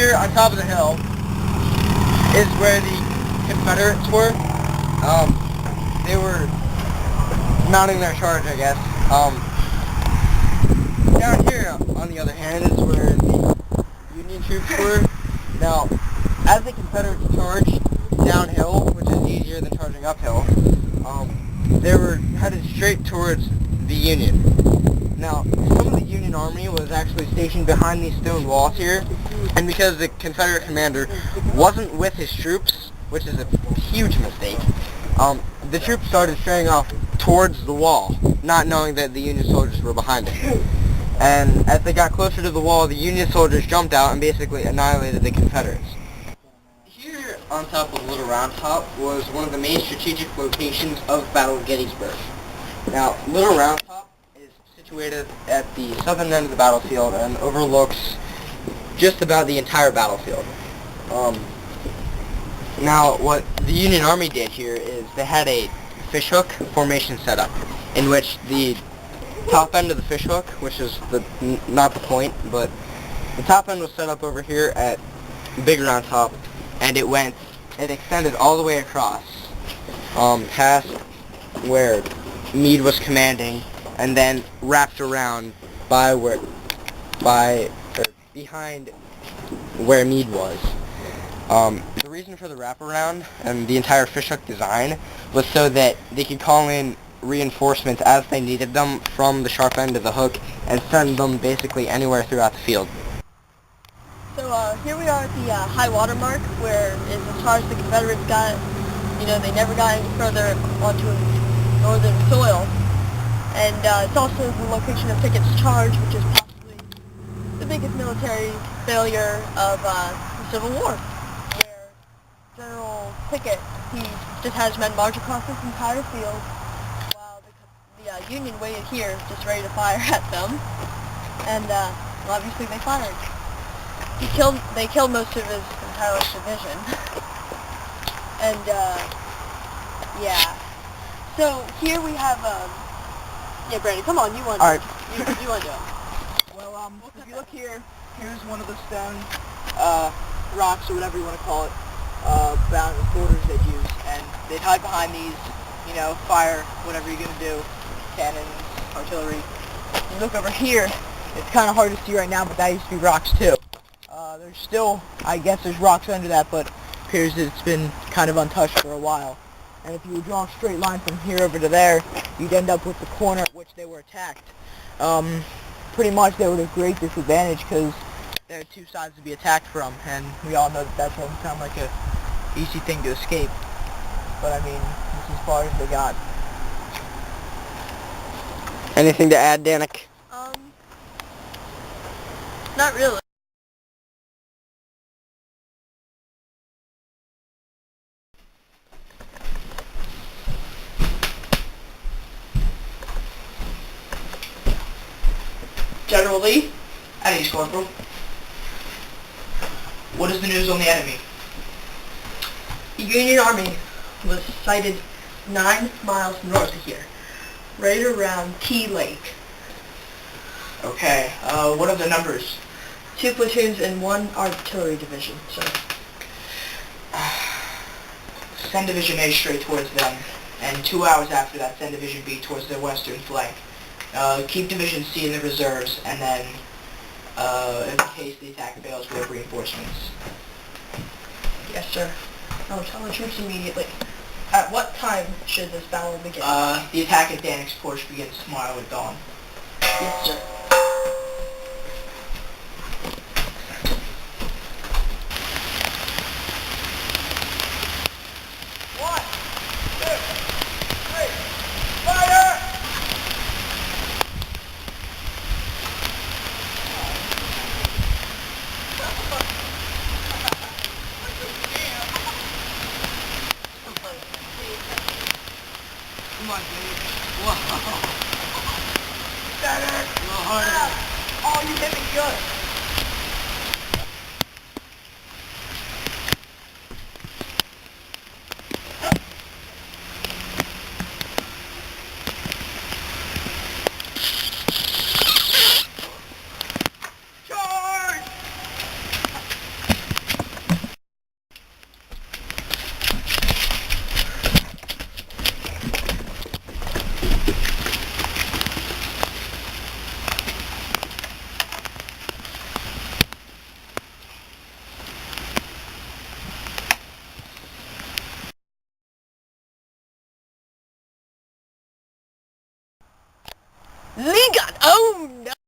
here on top of the hill is where the Confederates were. They were mounting their charge, I guess. Down here, on the other hand, is where the Union troops were. Now, as the Confederates charged downhill, which is easier than charging uphill, they were headed straight towards the Union. Now, some of the Union Army was actually stationed behind these stone walls here, and because the Confederate commander wasn't with his troops, which is a huge mistake, the troops started straying off towards the wall, not knowing that the Union soldiers were behind it. And as they got closer to the wall, the Union soldiers jumped out and basically annihilated the Confederates. Here on top of Little Round Top was one of the main strategic locations of the Battle of Gettysburg. Now, Little Round Top is situated at the southern end of the battlefield and overlooks just about the entire battlefield. Now, what the Union Army did here is they had a fishhook formation set up, in which the top end of the fishhook, which is not the point, but the top end was set up over here at Big Round Top, and it extended all the way across, past where Meade was commanding, and then wrapped around behind where Meade was. The reason for the wraparound and the entire fishhook design was so that they could call in reinforcements as they needed them from the sharp end of the hook and send them basically anywhere throughout the field. So here we are at the high water mark, where as far as the Confederates got, they never got any further onto northern soil. And it's also the location of Pickett's charge, which is possibly the biggest military failure of the Civil War, where General Pickett, he just had his men march across this entire field, while the Union waited here, just ready to fire at them, and obviously they fired. They killed most of his entire division, and yeah. So here we have yeah, Brandon, come on, you want to do it. You want to do it. Well, if you look here, here's one of the stone rocks, or whatever you want to call it, bound with borders they'd use, and they'd hide behind these, fire whatever you're going to do, cannons, artillery. You look over here, it's kind of hard to see right now, but that used to be rocks too. There's still, I guess there's rocks under that, but it appears that it's been kind of untouched for a while. And if you would draw a straight line from here over to there, you'd end up with the corner at which they were attacked. Pretty much they were at a great disadvantage because there are two sides to be attacked from, and we all know that doesn't sound like a easy thing to escape. But I mean, this is as far as they got. Anything to add, Danik? Not really. General Lee, at East Corporal. What is the news on the enemy? The Union Army was sighted 9 miles north of here, right around Key Lake. Okay, what are the numbers? 2 platoons and 1 artillery division, so. Send Division A straight towards them, and 2 hours after that, send Division B towards their western flank. Keep Division C in the reserves, and then, in case the attack fails, we have reinforcements. Yes, sir. I'll tell the troops immediately. At what time should this battle begin? The attack at Danik's Porch begins tomorrow at dawn. Yes, sir. Come on, dude. Whoa. Better. A little harder. Oh, you hit me good. Lincoln! Oh no!